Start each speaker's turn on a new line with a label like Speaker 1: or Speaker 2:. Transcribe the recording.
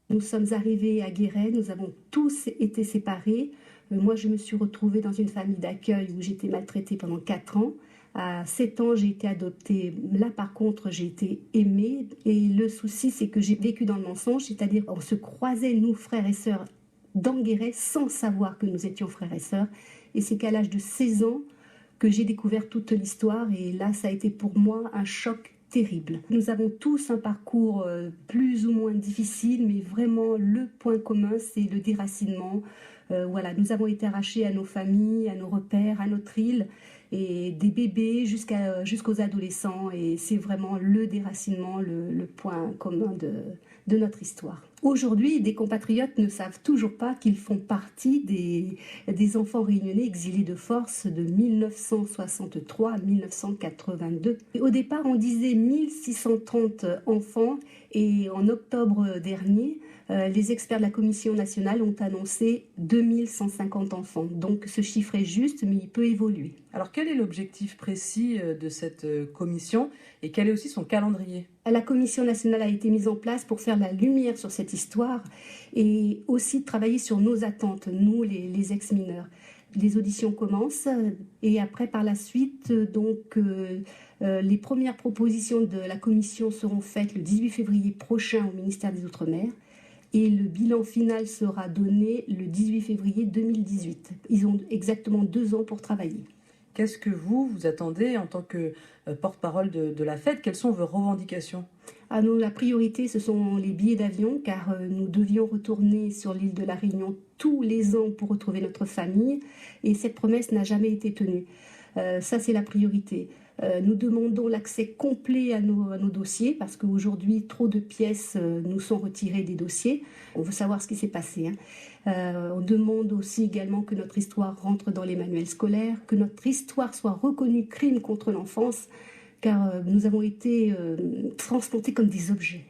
Speaker 1: Nous sommes arrivés à Guéret, nous avons tous été séparés. Moi, je me suis retrouvée dans une famille d'accueil où j'étais maltraitée pendant 4 ans. À 7 ans, j'ai été adoptée. Là, par contre, j'ai été aimée. Et le souci, c'est que j'ai vécu dans le mensonge, c'est-à-dire on se croisait, nous, frères et sœurs, dans Guéret, sans savoir que nous étions frères et sœurs. Et c'est qu'à l'âge de 16 ans que j'ai découvert toute l'histoire. Et là, ça a été pour moi un choc terrible. Nous avons tous un parcours plus ou moins difficile, mais vraiment le point commun, c'est le déracinement. Voilà, nous avons été arrachés à nos familles, à nos repères, à notre île, et des bébés jusqu'aux adolescents. Et c'est vraiment le déracinement, le point commun de notre histoire. Aujourd'hui, des compatriotes ne savent toujours pas qu'ils font partie des enfants réunionnais exilés de force de 1963 à 1982. Au départ, on disait 1630 enfants et en octobre dernier, les experts de la Commission nationale ont annoncé 2150 enfants. Donc ce chiffre est juste, mais il peut évoluer.
Speaker 2: Alors quel est l'objectif précis de cette commission et quel est aussi son calendrier ?
Speaker 1: La Commission nationale a été mise en place pour faire la lumière sur cette histoire et aussi travailler sur nos attentes, nous les ex-mineurs. Les auditions commencent et après par la suite, les premières propositions de la Commission seront faites le 18 février prochain au ministère des Outre-mer. Et le bilan final sera donné le 18 février 2018. Ils ont exactement 2 ans pour travailler.
Speaker 2: Qu'est-ce que vous attendez en tant que porte-parole de la fête? Quelles sont vos revendications?
Speaker 1: La priorité, ce sont les billets d'avion, car nous devions retourner sur l'île de la Réunion tous les ans pour retrouver notre famille, et cette promesse n'a jamais été tenue. Ça, c'est la priorité. Nous demandons l'accès complet à nos dossiers, parce qu'aujourd'hui, trop de pièces nous sont retirées des dossiers. On veut savoir ce qui s'est passé. On demande aussi également que notre histoire rentre dans les manuels scolaires, que notre histoire soit reconnue crime contre l'enfance, car nous avons été transplantés comme des objets.